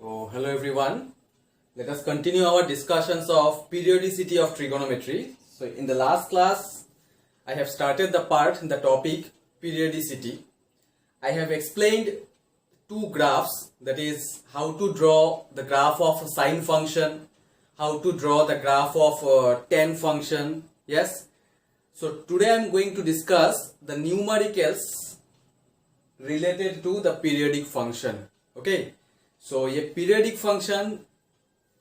Oh, hello everyone. Let us continue our discussions of periodicity of trigonometry. So in the last class, I have started the topic periodicity. I have explained two graphs, that is how to draw the graph of a sine function, how to draw the graph of a tan function. Yes. So today I am going to discuss the numericals related to the periodic function. Okay. सो ये periodic function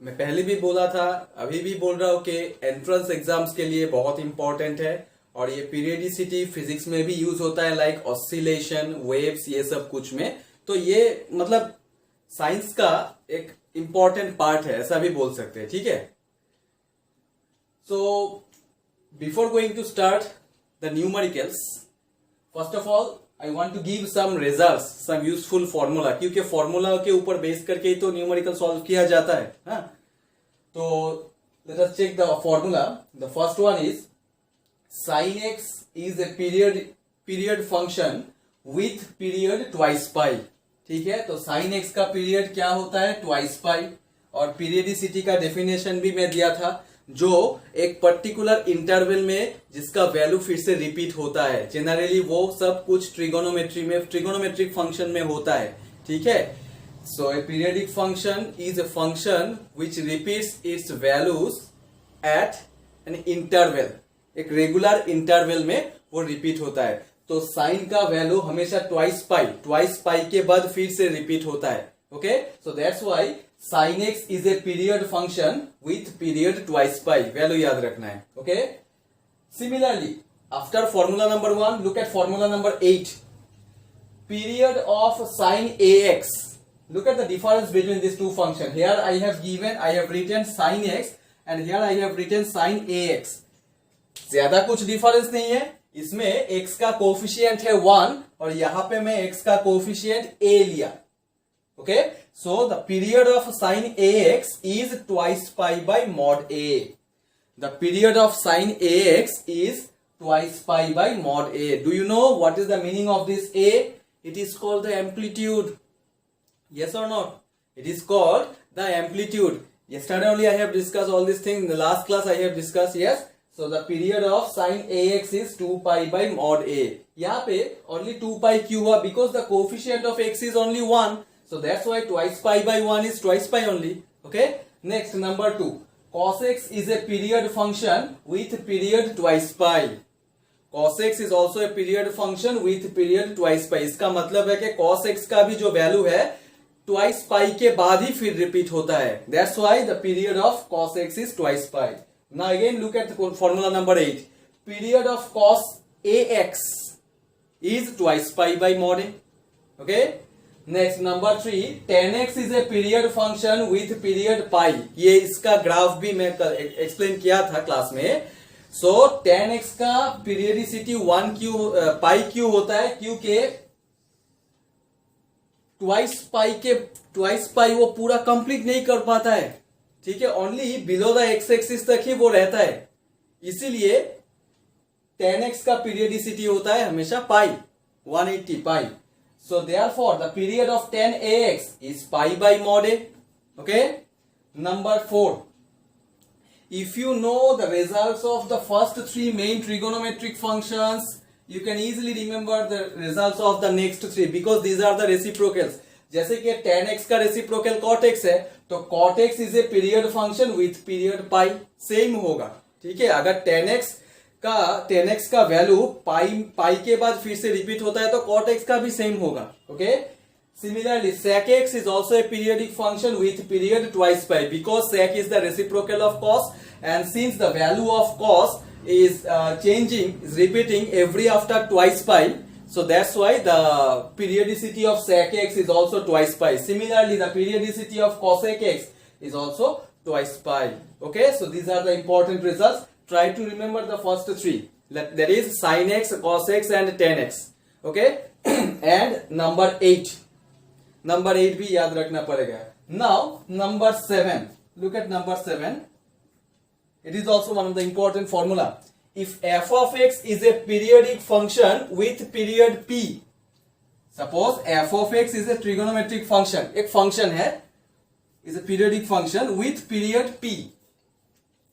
मैं पहले भी बोला था, अभी भी बोल रहा हूँ कि एंट्रेंस एग्जाम्स के लिए बहुत इंपॉर्टेंट है और ये पीरियडिसिटी फिजिक्स में भी यूज होता है, लाइक ऑसिलेशन, वेव्स, ये सब कुछ में. तो ये मतलब साइंस का एक इंपॉर्टेंट पार्ट है, ऐसा भी बोल सकते हैं. ठीक है. So before going to start the numericals, first of all I want to give some results, some useful formula, क्योंकि फॉर्मूला के ऊपर बेस करके ही तो न्यूमेरिकल सॉल्व किया जाता है. हाँ, तो let us check the formula. The first one is sin x is a period function with period twice pi. ठीक है. तो sin x का पीरियड क्या होता है? twice pi. और पीरियडिसिटी का डेफिनेशन भी मैं दिया था, जो एक पर्टिकुलर इंटरवल में जिसका वैल्यू फिर से रिपीट होता है. जनरली वो सब कुछ ट्रिगोनोमेट्रिक फंक्शन में होता है. ठीक है. So a periodic function is a function which repeats its values at an interval. एक रेगुलर इंटरवल में वो रिपीट होता है. तो साइन का वैल्यू हमेशा ट्वाइस पाई के बाद फिर से रिपीट होता है. Okay. So that's why sin x is a period function with period twice pi. Value याद रखना है. Okay. Similarly, after formula number 1, look at formula number 8. Period of sin ax. Look at the difference between these two functions. Here I have written sin x and here I have written sin ax. ज्यादा कुछ difference नहीं है. इसमें x का coefficient है 1 और यहां पे मैं x का कोफिशिएंट a लिया. Okay, so the period of sin ax is twice pi by mod a. The period of sin ax is twice pi by mod a. Do you know what is the meaning of this a? It is called the amplitude. Yes or not? It is called the amplitude. Yesterday only I have discussed all these things. In the last class I have discussed. Yes. So the period of sin ax is 2 pi by mod a. यहाँ पे only 2 pi क्यों हुआ? Because the coefficient of x is only 1. So that's why twice pi by 1 is twice pi only. Okay. Next, number 2. Cos x is a period function with period twice pi. Cos x is also a period function with period twice pi. इसका मतलब है कि cos x का भी जो value है twice pi के बाद ही फिर रिपीट होता है. That's why the period of cos x is twice pi. Now again look at the formula number 8. Period of cos ax is twice pi by mod a. Okay. Next number 3, tan x is a period function with period pi. ये इसका graph भी मैं explain किया था class में. सो tan x का periodicity 1 क्यों पाई क्यों होता है? क्योंकि ट्वाइस पाई वो पूरा कंप्लीट नहीं कर पाता है. ठीक है. Only below the x axis तक ही वो रहता है. इसीलिए tan x का पीरियडिसिटी होता है हमेशा पाई, 180 पाई. So therefore the period of tan ax is pi by mod a. Okay. Number 4. If you know the results of the first 3 main trigonometric functions, you can easily remember the results of the next 3 because these are the reciprocals. जैसे कि tan x का reciprocal cot x है, तो cot x is a period function with period pi. Same होगा. ठीक है. अगर tan x का वैल्यू पाई के बाद फिर से रिपीट होता है तो cot x का भी सेम होगा. Okay. Similarly sec x is also a periodic function with period twice pi because sec is the reciprocal of cos, and since the value of cos is repeating every after twice pi, so that's why the periodicity of sec x is also twice pi. Similarly, the periodicity of cosec x is also twice pi. Okay, so these are the important results. Try to remember the first 3. That is sin x, cos x and tan x. Okay. And number 8. Number 8 भी याद रखना पड़ेगा. Now number 7. Look at number 7. It is also one of the important formula. If f of x is a periodic function with period p, Suppose f of x is a trigonometric function, एक function है is a periodic function with period p.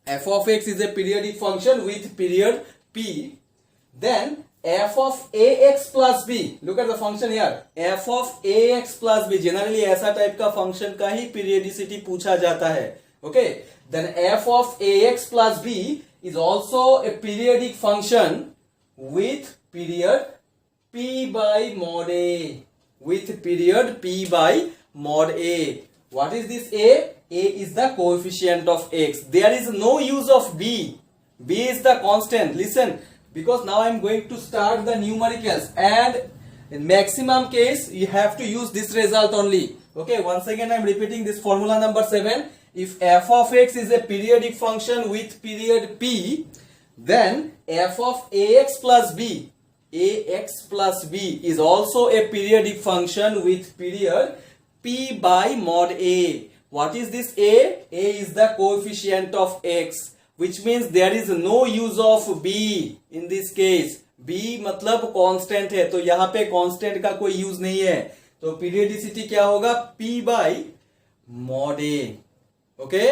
F of x is a periodic function with period p. Then f of ax plus b, look at the function here, f of ax plus b, generally ऐसा type का function का ही periodicity पूछा जाता है. Okay, then f of ax plus b is also a periodic function with period p by mod a, with period p by mod a. What is this a? A is the coefficient of x. There is no use of b. B is the constant. Listen, because now I am going to start the numericals, and in maximum case you have to use this result only. Okay, once again I am repeating this formula number 7. If f of x is a periodic function with period p, then f of ax plus b is also a periodic function with period p by mod a. What is this a? A is the coefficient of x, which means there is no use of b in this case. b मतलब constant है, तो यहाँ पे constant का कोई use नहीं है, तो पीरियडिसिटी क्या होगा? p by mod a. Okay,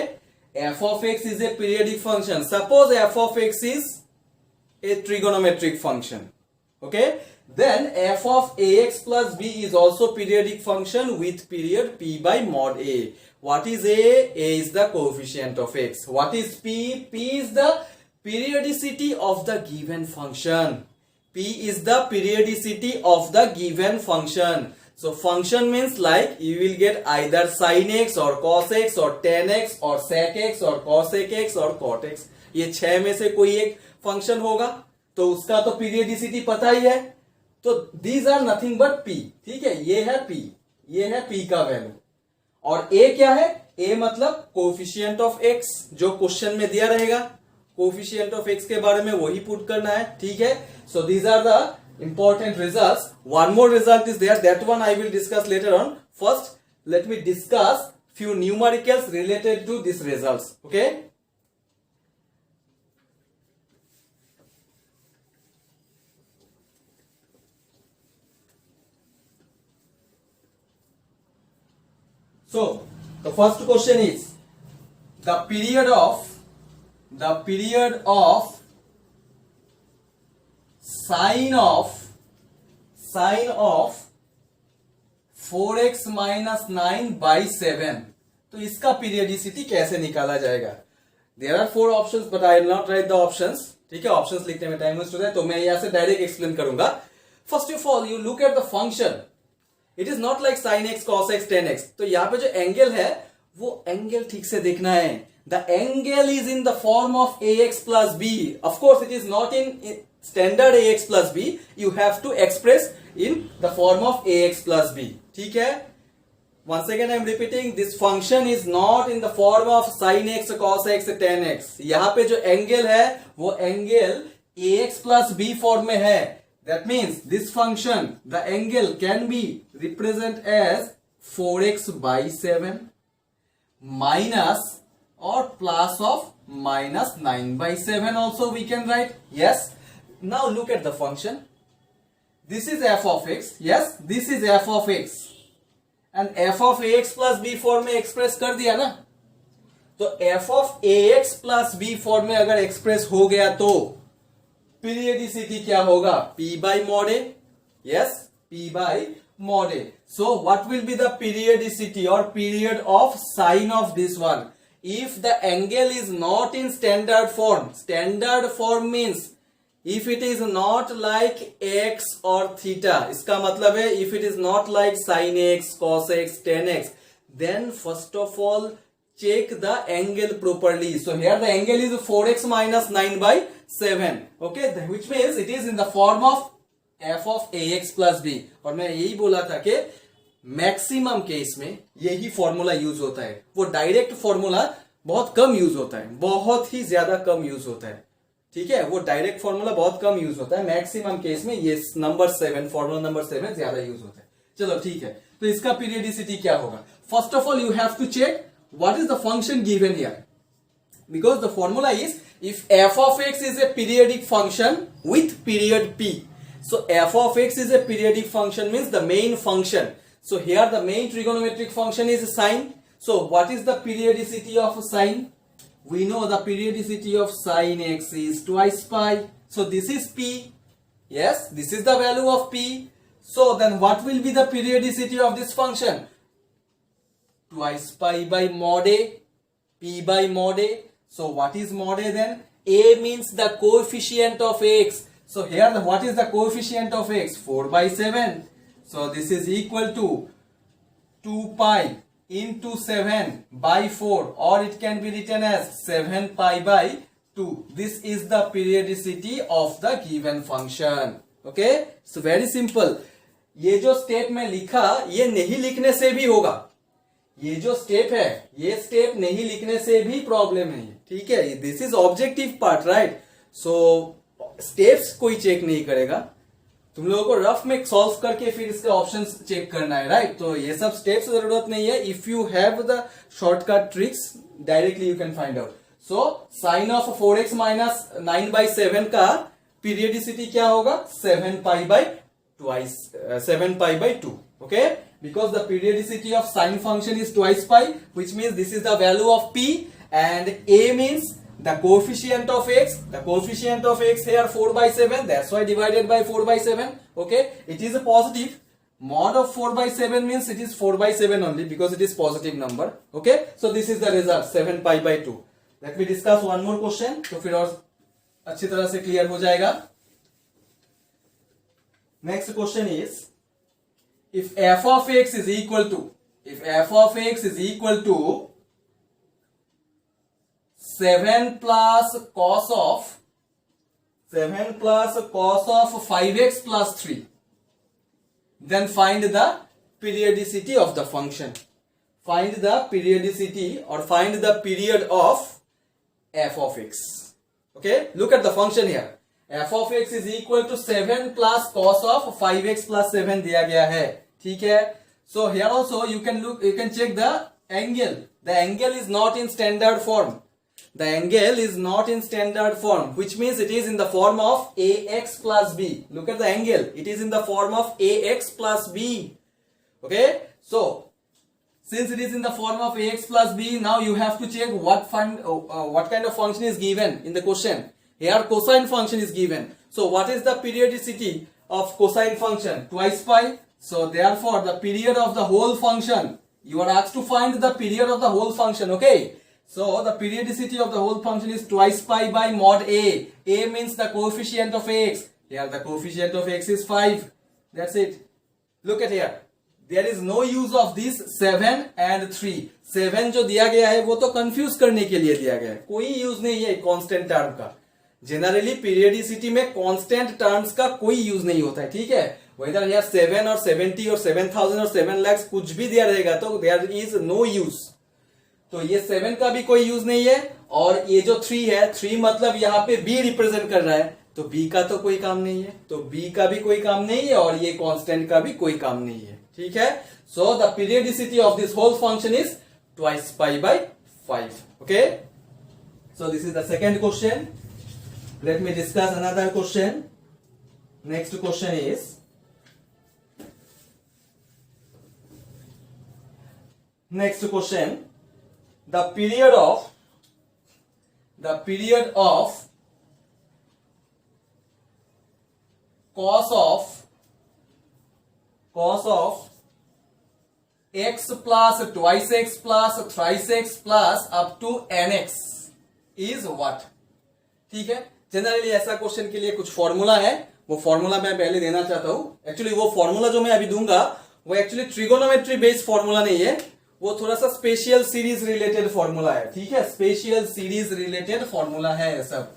f of x is a periodic function. Suppose f of x is a trigonometric function. Okay, then f of ax plus b is also periodic function with period p by mod a. What is a? A is the coefficient of x. What is p? P is the periodicity of the given function. P is the periodicity of the given function. So function means like you will get either sin x or cos x or tan x or sec x or cosec x or cot x. ये 6 में से कोई एक function होगा, तो उसका तो periodicity पता ही है. तो these are nothing but p. ठीक है, ये है p, ये है p का वैल्यू. और a क्या है? a मतलब कोफिशिएंट ऑफ x, जो क्वेश्चन में दिया रहेगा. कोफिशिएंट ऑफ x के बारे में वही पुट करना है. ठीक है, so these are the important results. One more result is there, that one I will discuss later on. First, let me discuss few numericals related to these results. Okay, so the first question is the period of sine of 4x minus 9 by 7. तो इसका periodicity कैसे निकाला जाएगा? There are 4 options, but I will not write the options. ठीक है, options लिखने में time waste होता है, तो मैं यहां से डायरेक्ट एक्सप्लेन करूंगा. First of all you look at the function. It is not like sin x cos x tan x. तो यहां पे जो एंगल है वो एंगल ठीक से देखना है. The angle is in the form of ax plus b. Of course, it is not in standard ax plus b. You have to express in the form of ax plus b. ठीक है? Once again, I am repeating. This function is not in the form of sin x, cos x, tan x. यहाँ पे जो angle है वो angle ax plus b form में है. That means this function, the angle can be represented as 4x by 7 minus or plus of minus 9 by 7 also we can write. Yes, now look at the function. This is f of x. Yes, this is f of x, and f of ax plus b form में express कर दिया ना. तो f of ax plus b form में अगर express हो गया तो पीरियडिसिटी क्या होगा? p by mod a. Yes, p by mod a. So what will be the periodicity or period of sine of this one? If the angle is not in standard form means if it is not like x or theta, इसका मतलब है if it is not like sin x, cos x, tan x, then first of all check the angle properly. So here the angle is 4x minus 9 by 7. Okay, which means it is in the form of f of ax plus b. और मैं यही बोला था कि maximum case में यही formula use होता है. वो डायरेक्ट फॉर्मूला बहुत कम यूज होता है, बहुत ही ज्यादा कम यूज होता है. ठीक है, वो डायरेक्ट फॉर्मूला बहुत कम यूज होता है. मैक्सिमम केस में ये नंबर 7, फॉर्मूला नंबर 7 ज्यादा यूज होता है. चलो ठीक है, तो इसका पीरियडिसिटी क्या होगा? First of all you have to check what is the function given here, because the formula is if f of x is a periodic function with period p. So f of x is a periodic function means the main function. So here the main trigonometric function is sine. So what is the periodicity of sine? We know the periodicity of sine x is twice pi. So this is p. Yes, this is the value of p. So then what will be the periodicity of this function? Twice pi by mod a, p by mod a. So what is mod a then? A means the coefficient of x. So here what is the coefficient of x? 4 by 7. So this is equal to 2 pi into 7 by 4, or it can be written as 7 pi by 2. This is the periodicity of the given function. Okay, so very simple. ये जो step में लिखा, ये नहीं लिखने से भी होगा. ये जो स्टेप है, ये स्टेप नहीं लिखने से भी प्रॉब्लम है. ठीक है, this is objective part, right. So steps कोई चेक नहीं करेगा, तुम लोगों को रफ में सॉल्व करके फिर इसके ऑप्शंस चेक करना है, राइट. तो ये सब स्टेप्स जरूरत नहीं है. If you have the shortcut tricks directly you can find out. So sine of 4x minus 9 by 7 का पीरियडिसिटी क्या होगा? 7 pi by 2. Okay, because the periodicity of sine function is twice pi, which means this is the value of p, and a means the coefficient of x. The coefficient of x here 4 by 7, that's why divided by 4 by 7. Okay, it is a positive. Mod of 4 by 7 means it is 4 by 7 only, because it is positive number. Okay, so this is the result, 7 pi by 2. Let me discuss one more question, तो फिर और अच्छी तरह से clear हो जाएगा. Next question is, if f of x is equal to 7 plus cos of 5x plus 3, then find the periodicity of the function. Find the periodicity or find the period of f of x. Okay, look at the function here. f of x is equal to 7 plus cos of 5x plus 7 दिया गया है. ठीक है, so here also you can check the angle. The angle is not in standard form. The angle is not in standard form, which means it is in the form of ax plus b. Look at the angle, it is in the form of ax plus b. Okay, so since it is in the form of ax plus b, now you have to check what kind of function is given in the question. Here cosine function is given. So what is the periodicity of cosine function? Twice pi. So therefore the period of the whole function, you are asked to find the period of the whole function. Okay, so the periodicity of the whole function is twice pi by mod a. A means the coefficient of x. Here the coefficient of x is 5. That's it. Look at here, there is no use of this 7 and 3. 7 जो दिया गया है वो तो confuse करने के लिए दिया गया है, कोई यूज नहीं है कांस्टेंट टर्म का. जनरली पीरियडिसिटी में कांस्टेंट टर्म्स का कोई यूज नहीं होता है. ठीक है, वेदर यार 7 और 70 और 7000 और 7 lakhs कुछ भी दिया रहेगा तो देयर इज नो यूज. तो ये 7 का भी कोई यूज नहीं है, और ये जो 3 है, 3 मतलब यहाँ पे b रिप्रेजेंट कर रहा है, तो b का तो कोई काम नहीं है, तो b का भी कोई काम नहीं है, और ये कांस्टेंट का भी कोई काम नहीं है. ठीक है, so the periodicity of this whole function is twice pi by 5. Okay, so this is the second question. Let me discuss another question. Next question is, the period of cos of x plus twice x plus thrice x plus up to nx is what? ठीक है, generally ऐसा question के लिए कुछ formula है, वो formula मैं पहले देना चाहता हूं. एक्चुअली वो फॉर्मूला जो मैं अभी दूंगा वो एक्चुअली ट्रिगोनोमेट्री बेस्ड फॉर्मूला नहीं है, वो थोड़ा सा स्पेशियल सीरीज रिलेटेड फॉर्मूला है. ठीक है, स्पेशियल सीरीज रिलेटेड फॉर्मूला है सब.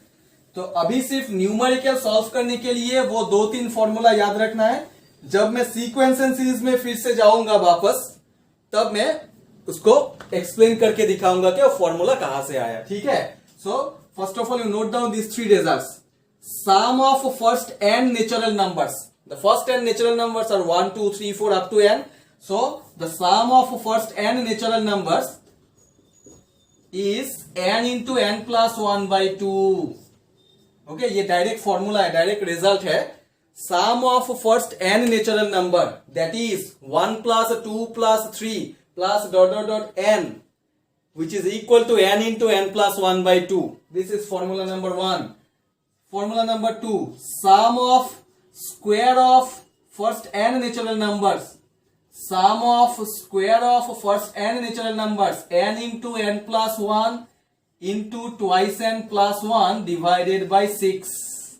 तो अभी सिर्फ न्यूमेरिकल सॉल्व करने के लिए वो 2-3 फॉर्मूला याद रखना है. जब मैं सीक्वेंस एंड सीरीज में फिर से जाऊंगा वापस, तब मैं उसको एक्सप्लेन करके दिखाऊंगा कि वो फॉर्मूला कहां से आया. ठीक है, सो first of all, you note down these 3 results. Sum of first n natural numbers. The first n natural numbers are 1, 2, 3, 4 up to n. So the sum of first n natural numbers is n into n plus 1 by 2. Okay, ये direct formula है, direct result है. Sum of first n natural number, that is 1 plus 2 plus 3 plus dot dot dot n, which is equal to n into n plus 1 by 2. This is formula number 1. Formula number 2, sum of square of first n natural numbers. Sum of square of first n natural numbers, n into n plus 1 into twice n plus 1 divided by 6.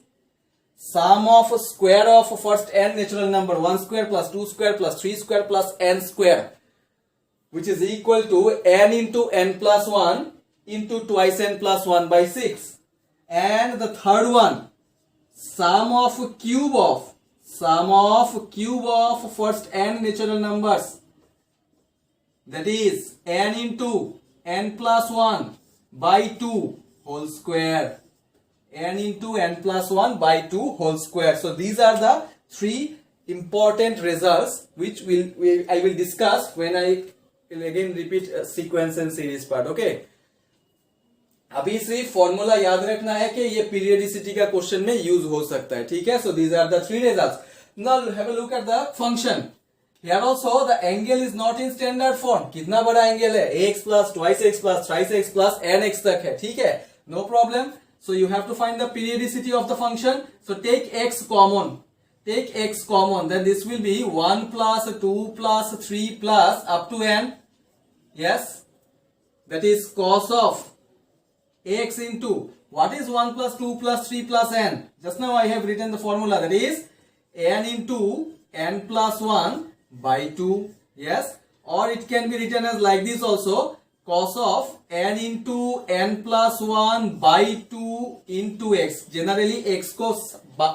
Sum of square of first n natural number, 1 square plus 2 square plus 3 square plus n square, which is equal to n into n plus 1 into twice n plus 1 by 6. And the third one, sum of cube of first n natural numbers, that is n into n plus 1 by 2 whole square. N into n plus 1 by 2 whole square. So these are the three important results which I will discuss when I will again repeat sequence and series part. Okay, अभी सिर्फ formula याद रखना है कि ये periodicity का question में use हो सकता है. ठीक है, so these are the three results. Now have a look at the function. Here also the angle is not in standard form. कितना बड़ा एंगल है? ax plus twice x plus thrice x plus nx तक है. ठीक है, no problem. So you have to find the periodicity of the function. So take x common. Take x common. Then this will be 1 plus 2 plus 3 plus up to n. Yes, that is cos of x into what is 1 plus 2 plus 3 plus n? Just now I have written the formula, that is n into n plus 1 by 2. Yes, or it can be written as like this also, cos of n into n plus 1 by 2 into x. Generally x को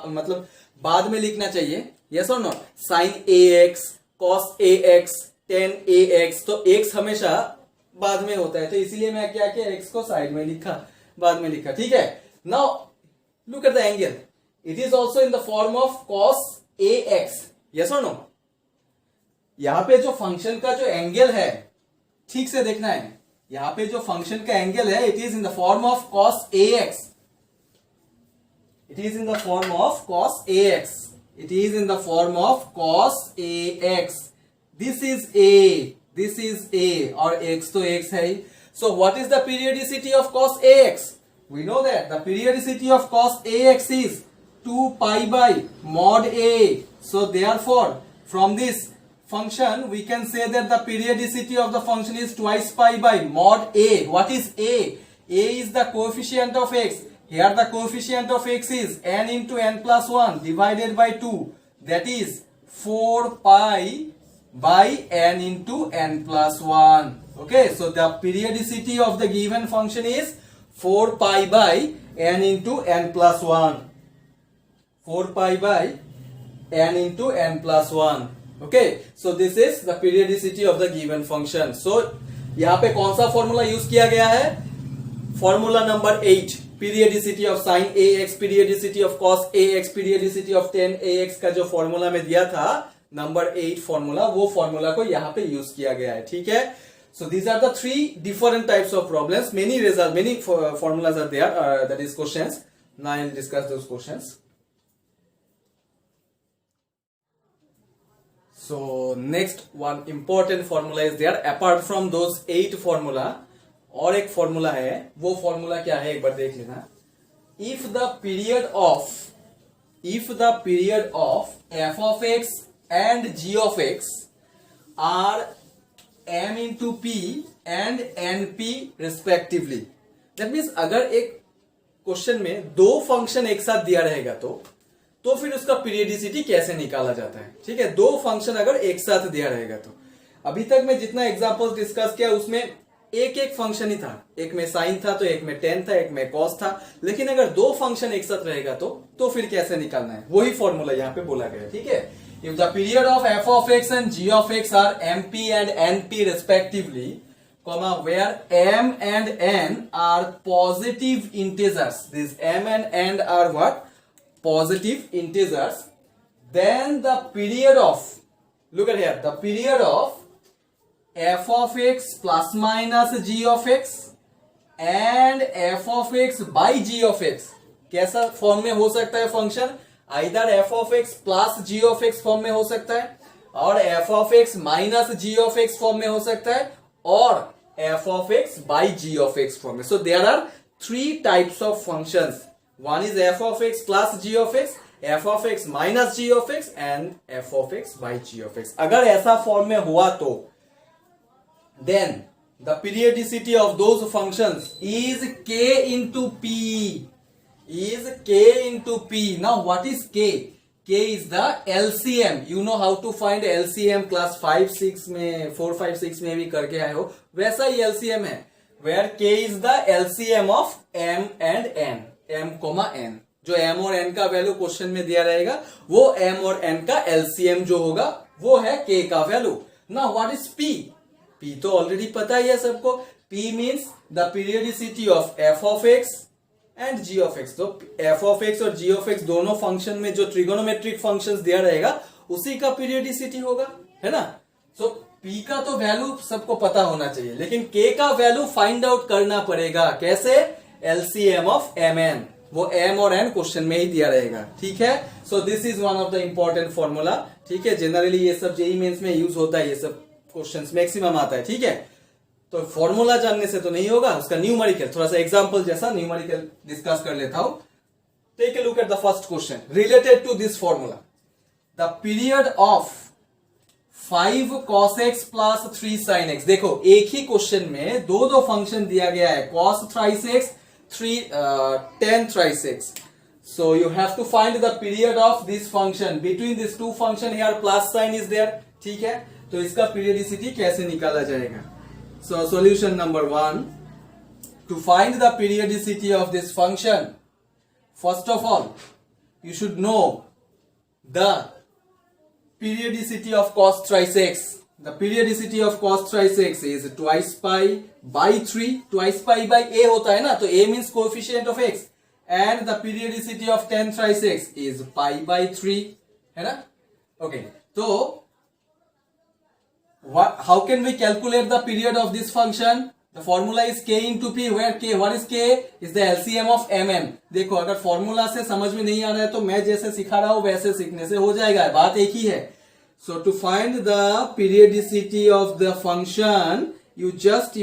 मतलब बाद में लिखना चाहिए. Yes or no? sin ax, cos ax, tan ax. तो x हमेशा बाद में होता है, तो इसीलिए मैं क्या किया, x को साइड में लिखा, बाद में लिखा. ठीक है, now look at the angle. It is also in the form of cos ax. Yes or no? यहां पे जो फंक्शन का जो एंगल है, ठीक से देखना है, यहां पे जो फंक्शन का एंगल है, it is in the form of cos ax. It is in the form of cos ax. It is in the form of cos ax. This is a, this is a, और x तो x है. So what is the periodicity of cos ax? We know that the periodicity of cos ax is 2 pi by mod a. So therefore from this function we can say that the periodicity of the function is twice pi by mod a. What is a? A is the coefficient of x. Here the coefficient of x is n into n plus 1 divided by 2, that is 4 pi by n into n plus 1. Okay, so the periodicity of the given function is 4 pi by n into n plus 1. 4 pi by n into n plus 1. Okay, so this is the periodicity of the given function. So यहाँ पे कौन सा formula use किया गया है? Formula number 8, periodicity of sin ax, periodicity of cos ax, periodicity of tan ax का जो formula में दिया था नंबर 8 फॉर्मूला, वो फॉर्मूला को यहाँ पे यूज किया गया है. ठीक है, so these are the three different types of problems. Many results, many formulas are there, that is questions. Now I'll discuss those questions. So next one important formula is there apart from those 8 formula. और एक formula है, वो formula क्या है एक बार देख लेना. If the period of f of x and g of x are m into p and np respectively, that means अगर एक क्वेश्चन में दो फंक्शन एक साथ दिया रहेगा तो फिर उसका पीरियडिसिटी कैसे निकाला जाता है. ठीक है, दो फंक्शन अगर एक साथ दिया रहेगा तो अभी तक मैं जितना एग्जांपल्स डिस्कस किया उसमें एक एक फंक्शन ही था, एक में साइन था तो एक में टेन था, एक में कॉस था. लेकिन अगर दो फंक्शन एक साथ रहेगा तो फिर कैसे निकालना है, वही फॉर्मूला यहाँ पे बोला गया. ठीक है, if the period of f of x and g of x are m p and n p respectively, where m and n are positive integers, these m and n are what? Positive integers. Then the period of, look at here, the period of f of x plus minus g of x and f of x by g of x, कैसा form में हो सकता है function? Either f of x plus g of x form में हो सकता है, और f of x minus g of x form में हो सकता है और f of x by g of x form में. So there are 3 types of functions. One is f of x plus g of x, f of x minus g of x and F of x by g of x. अगर ऐसा form में हुआ तो then the periodicity of those functions is k into p. Is k into p. Now what is k? K is the LCM. You know how to find LCM. Class 5-6 में 4-5-6 में भी करके आए हो, वैसा ही LCM है. Where k is the LCM of m and n. m, n. जो m और n का वैल्यू क्वेश्चन में दिया रहेगा वो m और n का LCM जो होगा वो है k का value. Now what is p? P तो ऑलरेडी पता ही है सबको. P means the periodicity of f of x and g of x. तो f ऑफ x और g ऑफ x दोनों फंक्शन में जो ट्रिगोनोमेट्रिक फंक्शंस दिया रहेगा उसी का पीरियडिसिटी होगा, है ना. सो P का तो वैल्यू सबको पता होना चाहिए, लेकिन K का वैल्यू फाइंड आउट करना पड़ेगा. कैसे? LCM of mn. वो m और n क्वेश्चन में ही दिया रहेगा. ठीक है. सो this is one of the important formula. ठीक है. जनरली ये सब जेईई मेंस में यूज होता है, ये सब क्वेश्चंस मैक्सिमम आता है. ठीक है. तो फॉर्मूला जानने से तो नहीं होगा, उसका न्यूमेरिकल थोड़ा सा एग्जांपल जैसा न्यूमेरिकल डिस्कस कर लेता हूं. Take a look at the first question related to this formula. The period of 5 cos x plus 3 sin x. देखो एक ही क्वेश्चन में दो फंक्शन दिया गया है, cos thrice x, 10 thrice x. So you have to find the period of this function. Between these two function here plus sign is there. ठीक है. तो इसका पीरियडिसिटी कैसे निकाला जाएगा? So solution number 1, to find the periodicity of this function, first of all you should know the periodicity of cos thrice x. The periodicity of cos thrice x is twice pi by 3. Twice pi by a होता है ना, तो a means coefficient of x, and the periodicity of 10 thrice x is pi by 3, है ना. Okay, तो how can we calculate the period of this function? The formula is k into p, where k, what is k? Is the LCM of mn. देखो अगर formula से समझ में नहीं आ रहा है तो मैं जैसे सिखा रहा हूं वैसे सीखने से हो जाएगा, बात एक ही है. So to find the periodicity of the function, you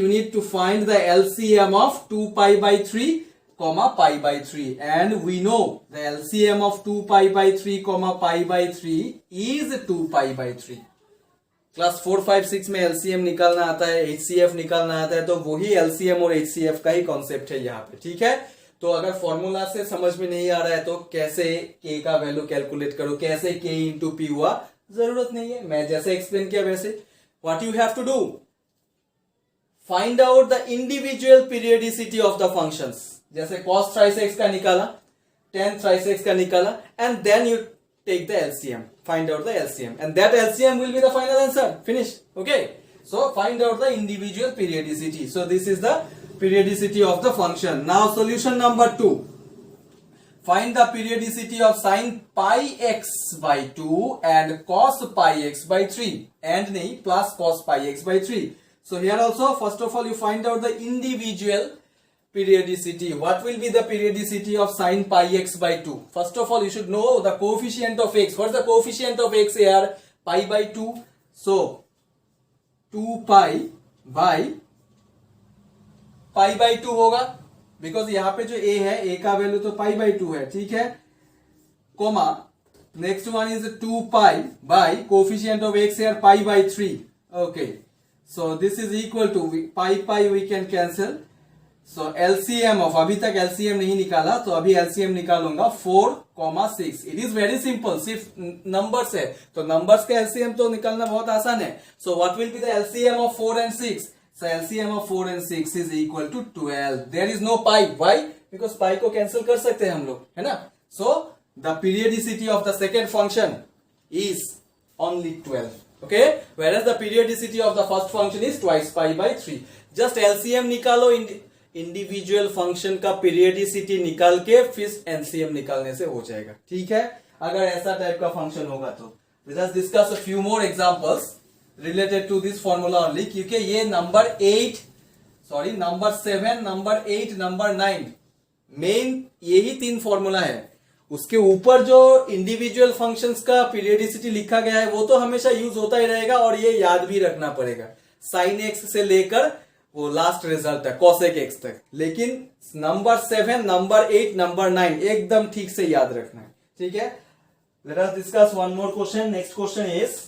need to find the LCM of 2 pi by 3 comma pi by 3, and we know the LCM of 2 pi by 3 comma pi by 3 is 2 pi by 3. Class 4-5-6 में LCM निकालना आता है, HCF निकालना आता है, तो वही LCM और एचसीएफ का ही कॉन्सेप्ट है यहाँ पे. ठीक है. तो अगर फॉर्मूला से समझ में नहीं आ रहा है तो कैसे के का वैल्यू कैलकुलेट करो, कैसे के इंटू पी हुआ, जरूरत नहीं है, मैं जैसे एक्सप्लेन किया वैसे. What you have to do, find out the individual periodicity of the functions. जैसे cos thrice x का निकाला, tan thrice x का निकाला, and then you take the LCM, find out the LCM, and that LCM will be the final answer. Finish. Okay. So find out the individual periodicity. So this is the periodicity of the function. Now solution number 2. Find the periodicity of sin pi x by 2 and cos pi x by 3, and nahi plus cos pi x by 3. So here also first of all you find out the individual periodicity. What will be the periodicity of sin pi x by 2? First of all you should know the coefficient of x. What is the coefficient of x here? Pi by 2. So 2 pi by 2 होगा, because यहाँ पे जो a है, a का value तो pi by 2 है. ठीक है. Comma next one is 2 pi by coefficient of x here pi by 3. Okay, so this is equal to pi we can cancel. So LCM of, अभी तक LCM नहीं निकाला तो अभी LCM निकालूंगा 4,6. इट इज वेरी सिंपल, सिर्फ numbers है तो नंबर्स का LCM तो निकालना बहुत आसान है. So what will be the LCM of 4 and 6? So LCM of 4 and 6 is equal to 12. There is no pi. Why? Because pi को कैंसिल कर सकते हैं हम लोग, है ना. So the periodicity of the second function is only 12. Okay, whereas the periodicity of the first function is twice pi by 3. Just LCM निकालो, individual function का पीरियडिसिटी निकाल के फिर एलसीएम निकालने से हो जाएगा. ठीक है. अगर ऐसा टाइप का फंक्शन होगा तो let us discuss a few more examples related to this formula only, क्योंकि ये नंबर 7, नंबर 8, नंबर 9 मेन यही 3 फॉर्मूला है. उसके ऊपर जो इंडिविजुअल फंक्शंस का पीरियडिसिटी लिखा गया है वो तो हमेशा यूज होता ही रहेगा, और ये याद भी रखना पड़ेगा साइन एक्स से लेकर वो लास्ट रिजल्ट है कॉसेक एक्स तक। लेकिन नंबर 7, नंबर 8, नंबर 9 एकदम ठीक से याद रखना है, ठीक है। Let us discuss one more question. Next question is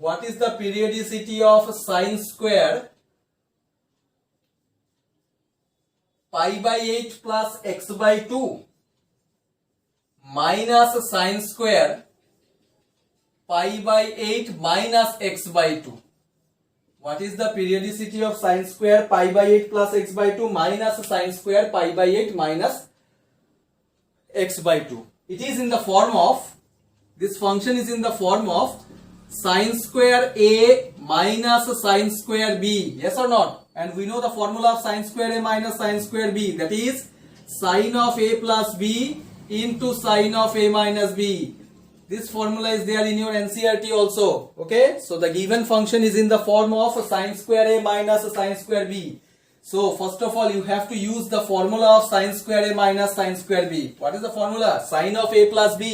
what is the periodicity of sine square π/8 plus x/2 minus sine square π/8 minus x/2। What is the periodicity of sine square π/8 plus x/2 minus sine square π/8 minus x/2? It is in the form of, this function is in the form of sine square a minus sine square b. Yes or not? And we know the formula of sine square a minus sine square b, that is sine of a plus b into sine of a minus b. This formula is there in your NCERT also. Okay, so the given function is in the form of sine square a minus sine square b. So first of all you have to use the formula of sine square a minus sine square b. What is the formula? Sine of a plus b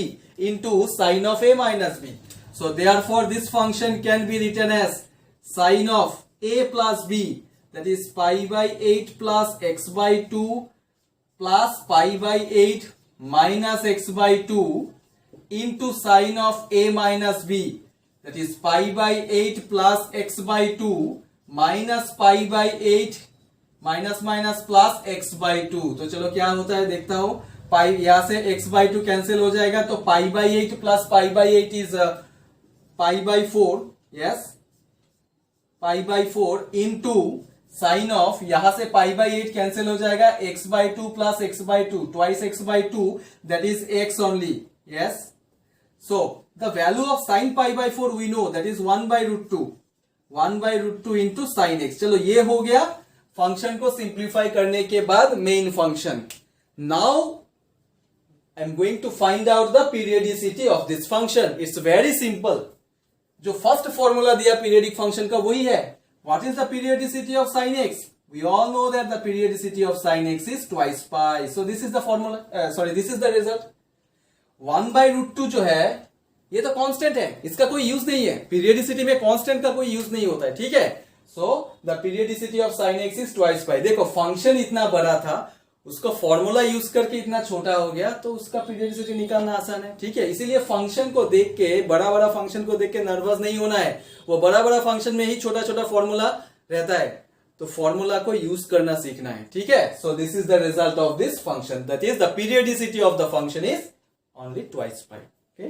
into sine of a minus b. So therefore this function can be written as sine of a plus b, that is π/8 plus x/2 plus π/8 minus x/2 into sine of a minus b, that is π/8 plus x/2 minus π/8 minus minus plus x/2। तो चलो क्या होता है देखता हूं, पाई यहां से x/2 cancel हो जाएगा, तो π/8 plus π/8 is π/4, yes π/4 into sine of, यहां से π/8 कैंसिल हो जाएगा, x/2 plus x/2 twice x/2, that is x only, yes. So the value of sin π/4 we know, that is 1/√2, 1/√2 into sin x। चलो ये हो गया फंक्शन को सिंप्लीफाई करने के बाद main function. Now I am going to find out the periodicity of this function. It's very simple, जो first formula दिया पीरियडिक फंक्शन का वही है। What is the periodicity of sin x? We all know that the periodicity of sin x is twice pi. So this is the formula, this is the result। 1/√2 जो है ये तो constant है, इसका कोई यूज नहीं है, पीरियडिसिटी में कांस्टेंट का कोई यूज नहीं होता है, ठीक है। So the periodicity of sine x is twice pi. देखो फंक्शन इतना बड़ा था, उसको फॉर्मूला यूज करके इतना छोटा हो गया, तो उसका पीरियडिसिटी निकालना आसान है, ठीक है। इसीलिए फंक्शन को देख के, बड़ा बड़ा फंक्शन को देख के नर्वस नहीं होना है। वो बड़ा बड़ा फंक्शन में ही छोटा छोटा फॉर्मूला रहता है, तो फॉर्मूला को यूज करना सीखना है, ठीक है। सो this is the result of this function, that is the periodicity of the function is only twice pi. Okay,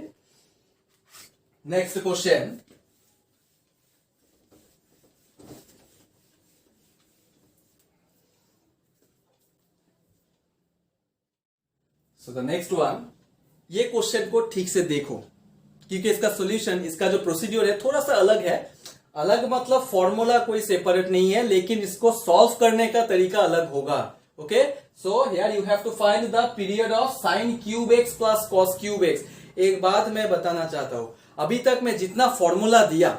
next question। So the next one, ये क्वेश्चन को ठीक से देखो, क्योंकि इसका सॉल्यूशन, इसका जो प्रोसीड्यूर है थोड़ा सा अलग है। अलग मतलब फॉर्मूला कोई सेपरेट नहीं है, लेकिन इसको सॉल्व करने का तरीका अलग होगा। Okay, so here you have to find the period of sine cube x plus cos cube x. एक बात मैं बताना चाहता हूं, अभी तक मैं जितना फॉर्मूला दिया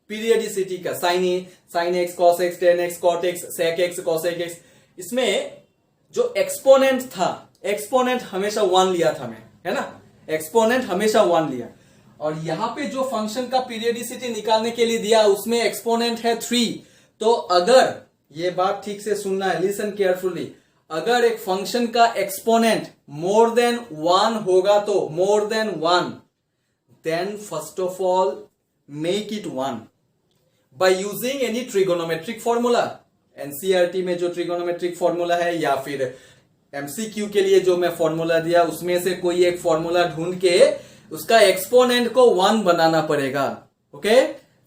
पीरियडिसिटी का, sine x cos x tan x cot x sec x cosec x, इसमें जो एक्सपोनेंट था, एक्सपोनेंट हमेशा 1 लिया था मैं, है ना, एक्सपोनेंट हमेशा 1 लिया। और यहां पे जो फंक्शन का पीरियडिसिटी निकालने के लिए दिया उसमें एक्सपोनेंट है 3। तो अगर, ये बात ठीक से सुनना है, लिसन केयरफुली, अगर एक फंक्शन का एक्सपोनेंट मोर देन 1 होगा, तो more than 1, then first of all make it 1 by using any trigonometric formula. NCERT में जो ट्रिगोनोमेट्रिक फॉर्मूला है, या फिर एमसीक्यू के लिए जो मैं फॉर्मूला दिया, उसमें से कोई एक फॉर्मूला ढूंढ के उसका एक्सपोनेंट को 1 बनाना पड़ेगा। Okay,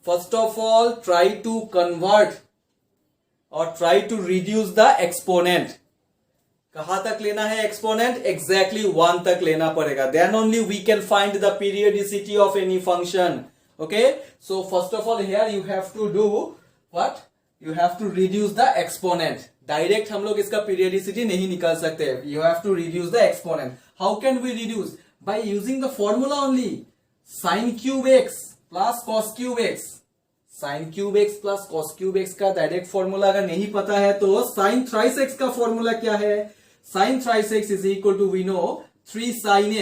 first of all try to convert और try to reduce the exponent. कहां तक लेना है एक्सपोनेंट? एग्जैक्टली 1 तक लेना पड़ेगा, then only we can find the periodicity of any function. Okay, so first of all here you have to do what, you have to reduce the exponent. Direct हम लोग इसका पीरियडिसिटी नहीं निकाल सकते, you have to reduce the exponent. How can we reduce? By using the formula only, sine cube x plus cos cube x. Sine cube x plus cos cube x का direct formula अगर नहीं पता है तो sine thrice x का formula क्या है? Sine thrice x is equal to, we know, 3 sin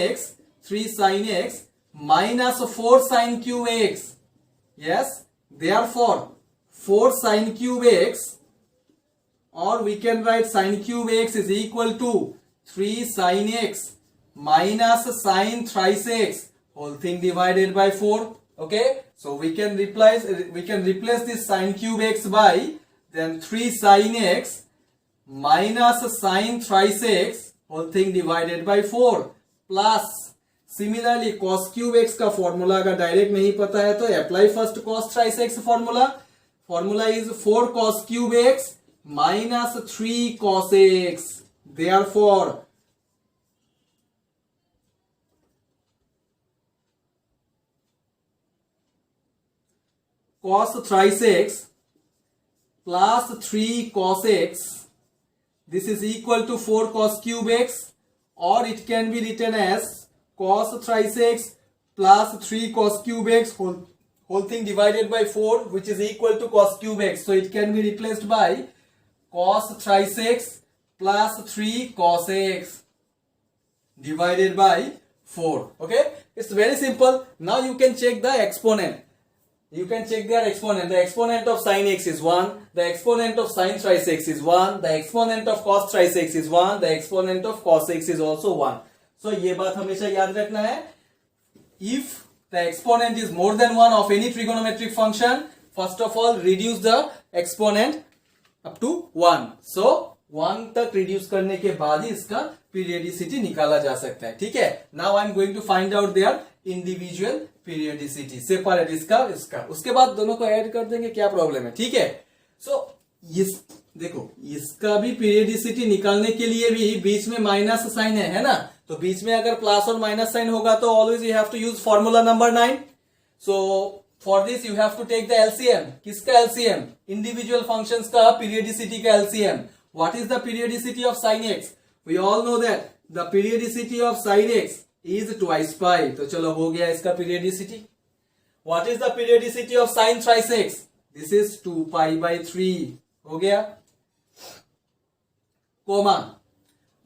x minus 4 sin cube x. Yes, therefore 4 sin cube x, or we can write sin cube x is equal to 3 sin x minus sin thrice x whole thing divided by 4. Okay, so we can replace this sin cube x by then 3 sin x minus sin thrice x whole thing divided by 4 plus similarly cos cube x का formula अगर direct नहीं पता है तो apply first cos thrice x formula is 4 cos cube x minus 3 cos x. Therefore cos thrice x plus 3 cos x, this is equal to 4 cos cube x, or it can be written as cos thrice x plus 3 cos cube x whole thing divided by 4, which is equal to cos cube x. So it can be replaced by cos thrice x plus 3 cos x divided by 4. Okay, it's very simple. Now you can check the exponent. You can check their exponent. The exponent of sin x is 1. The exponent of sin thrice x is 1. The exponent of cos thrice x is 1. The exponent of cos x is also 1. So ये बात हमेशा याद रखना है. If the exponent is more than 1 of any trigonometric function, first of all reduce the exponent up to 1. So 1 तक reduce करने के बाद ही इसका periodicity निकाला जा सकता है. ठीक है. Now I am going to find out their individual periodicity. Separate इसका. उसके बाद दोनों को ऐड कर देंगे, क्या प्रॉब्लम है. ठीक है. So देखो इसका भी periodicity निकालने के लिए भी बीच में माइनस साइन है ना. तो बीच में अगर प्लस और माइनस साइन होगा तो always you have to use formula number 9. So for this you have to take the LCM. किसका एलसीएम? इंडिविजुअल फंक्शंस का पीरियडिसिटी का LCM. What is the periodicity of sine x? We all know that the periodicity of sine x is twice pi. तो चलो हो गया इसका periodicity. What is the periodicity of sine thrice x? This is 2 pi by 3. हो गया. Coma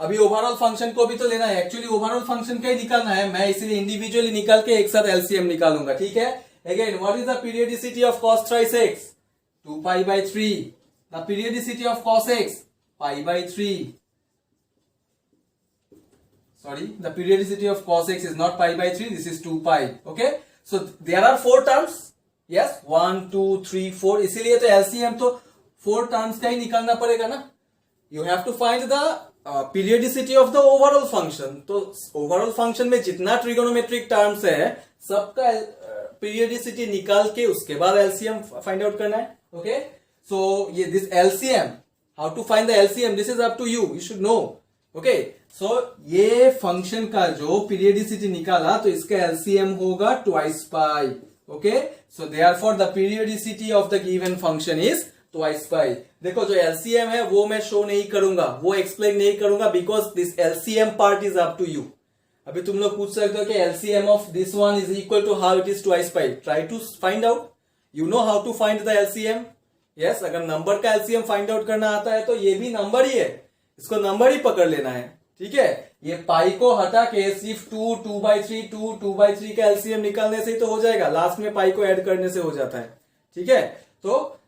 अभी overall function को भी तो लेना है. एक्चुअली ओवरऑल फंक्शन का ही निकालना है. मैं इसीलिए इंडिविजुअली निकाल के एक साथ एलसीएम निकालूंगा. ठीक है. Again what is the periodicity of cos thrice x? 2 pi by 3. The periodicity of cos x? Pi by 3. Sorry, the periodicity of cos x is not pi by 3. This is 2 pi. Okay. So there are 4 terms. Yes, 1, 2, 3, 4. इसीलिए तो LCM तो 4 terms का ही निकालना पड़ेगा ना. You have to find the periodicity of the overall function. तो overall function में जितना trigonometric terms है सबका periodicity निकाल के उसके बाद LCM find out करना है. Okay. So ये this LCM, how to find the LCM? This is up to you. You should know. Okay. So ये function का जो periodicity निकाला तो इसका LCM होगा twice pi. Okay. So therefore the periodicity of the given function is twice pi. देखो जो LCM है वो मैं शो नहीं करूंगा, वो एक्सप्लेन नहीं करूंगा, because this LCM part is up to you. अभी तुम लोग पूछ सकते हो कि LCM of this one is equal to how it is twice pi. Try to find out. You know how to find the LCM. Yes, अगर number का LCM find out करना आता है तो ये भी नंबर ही है, इसको नंबर ही पकड़ लेना है. ठीक है. ये पाई को हटा के सिर्फ 2, 2 बाई 3, 2, 2 बाई 3 का LCM निकालने से ही तो हो जाएगा. लास्ट में पाई को ऐड करने से हो जाता है. ठीक है. तो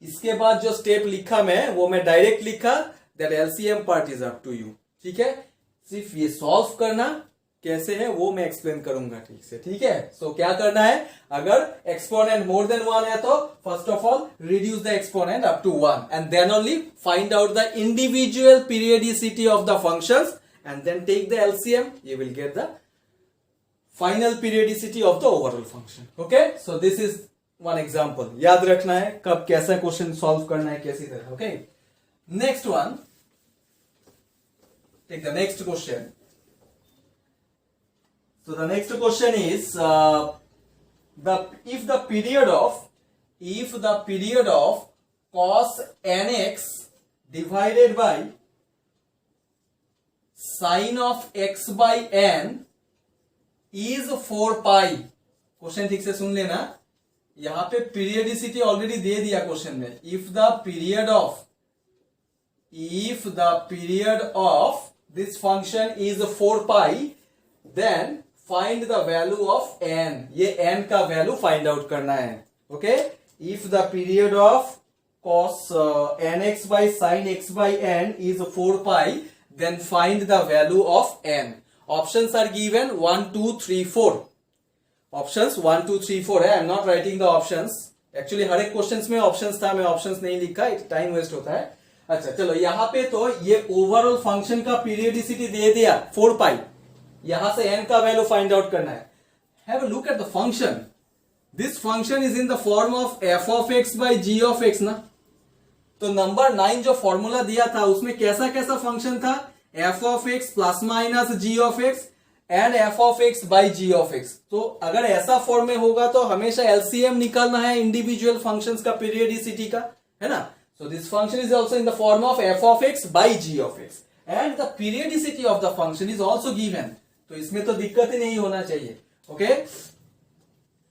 इसके बाद जो स्टेप लिखा मैं वो मैं डायरेक्ट लिखा. That LCM part is up to you. ठीक है. सिर्फ ये सॉल्व करना कैसे है वो मैं एक्सप्लेन करूंगा ठीक से. ठीक है. सो क्या करना है, अगर एक्सपोनेंट मोर देन 1 है तो first of all reduce the exponent up to 1 and then only find out the individual periodicity of the functions and then take the LCM. You will get the final periodicity of the overall function. Okay. So this is one example. याद रखना है कब कैसा question solve करना है कैसी तरह. Okay. Next one, take the next question. So the next question is if the period of cos nx divided by sin of x by n is 4 pi. Question ठीक से सुन लेना. यहां पे पीरियडिसिटी ऑलरेडी दे दिया क्वेश्चन में. If the period of this function is 4 pi, then find the value of n, ये n का value find out करना है. Okay, if the period of cos nx by sin x by n is 4 pi, then find the value of n. Options are given 1, 2, 3, 4. Options 1, 2, 3, 4 है. I am not writing the options. Actually हर एक questions में options था, मैं options नहीं लिखा, time waste होता है. अच्छा चलो, यहाँ पे तो ये ओवरऑल फंक्शन का पीरियडिसिटी दे दिया 4 पाई. यहां से n का वैल्यू फाइंड आउट करना है. Have a look at the function. This function is in the form of f of x by g of x ना. तो नंबर 9 जो फॉर्मूला दिया था उसमें कैसा कैसा फंक्शन था? f of x plus minus g of x and f of x by g of x. तो अगर ऐसा फॉर्म में होगा तो हमेशा एलसीएम निकालना है इंडिविजुअल फंक्शंस का पीरियडिसिटी का, है ना. So this function is also in the form of f of x by g of x and the periodicity of the function is also given. तो इसमें तो दिक्कत ही नहीं होना चाहिए. Okay,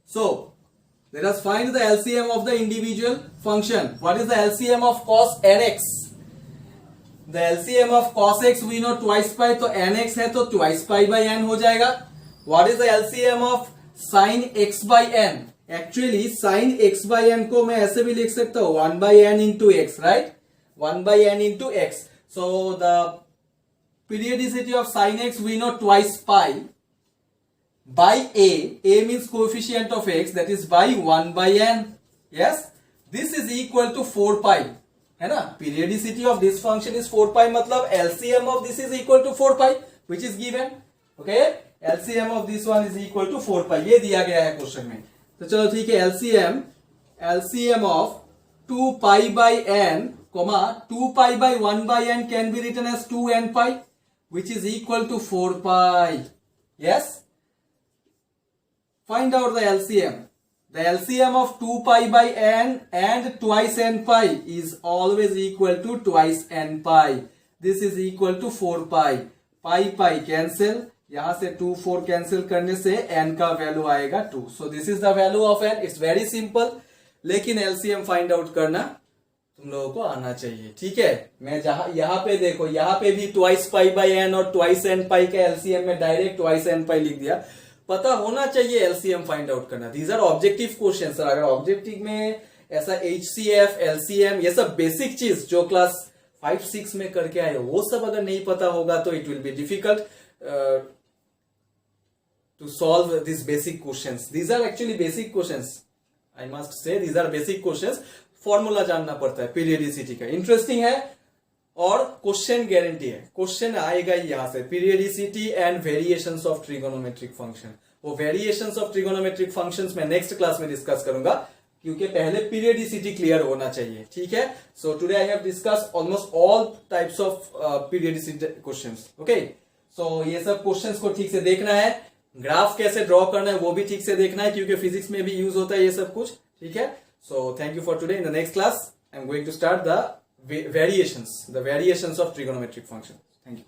so let us find the LCM of the individual function. What is the LCM of cos nx? The LCM of cos x we know twice pi, तो nx है तो twice pi by n हो जाएगा. What is the LCM of sin x by n? Actually sin x by n को मैं ऐसे भी लिख सकता हूँ 1 by n into x, right? 1 by n into x. So the periodicity of sin x we know twice pi by a means coefficient of x, that is by 1 by n. Yes, this is equal to 4 pi, है ना. Periodicity of this function is 4 pi, मतलब LCM of this is equal to 4 pi, which is given. Okay, LCM of this one is equal to 4 pi, ये दिया गया है question में. तो चलो ठीक है, LCM of 2 pi by n, 2 pi by 1 by n can be written as 2n pi, which is equal to 4 pi. Yes, find out the LCM. The LCM of 2 pi by n and twice n pi is always equal to twice n pi. This is equal to 4 pi. Pi cancel. यहां से 2 4 cancel करने से n का value आएगा 2. So this is the value of n. It's very simple. लेकिन LCM find out करना तुम लोगों को आना चाहिए. ठीक है, मैं यहाँ पे देखो, यहाँ पे भी twice pi by n और twice n pi का LCM में डायरेक्ट twice n pi लिख दिया. पता होना चाहिए एलसीएम फाइंड आउट करना. These are objective questions. अगर ऑब्जेक्टिव में ऐसा एचसीएफ, एलसीएम, ये सब बेसिक चीज जो क्लास 5-6 में करके आए, वो सब अगर नहीं पता होगा तो it will be difficult to solve this basic questions. These are actually basic questions, I must say these are basic questions. Formula जानना पड़ता है पीरियडिसिटी का. इंटरेस्टिंग है और क्वेश्चन गारंटी है, क्वेश्चन आएगा ही यहां से. Periodicity and variations of trigonometric function. वो वेरिएशंस ऑफ ट्रिगोनोमेट्रिक फंक्शंस मैं नेक्स्ट क्लास में डिस्कस करूंगा, क्योंकि पहले पीरियडिसिटी क्लियर होना चाहिए. ठीक है, so today I have discuss almost all types of periodicity questions. Okay, so ये सब क्वेश्चंस को ठीक से देखना है. ग्राफ कैसे ड्रॉ करना है वो भी ठीक से देखना है, क्योंकि फिजिक्स में भी यूज होता है ये सब कुछ. ठीक है, so thank you for today. In the next class I am going to start the variations of trigonometric function. Thank you.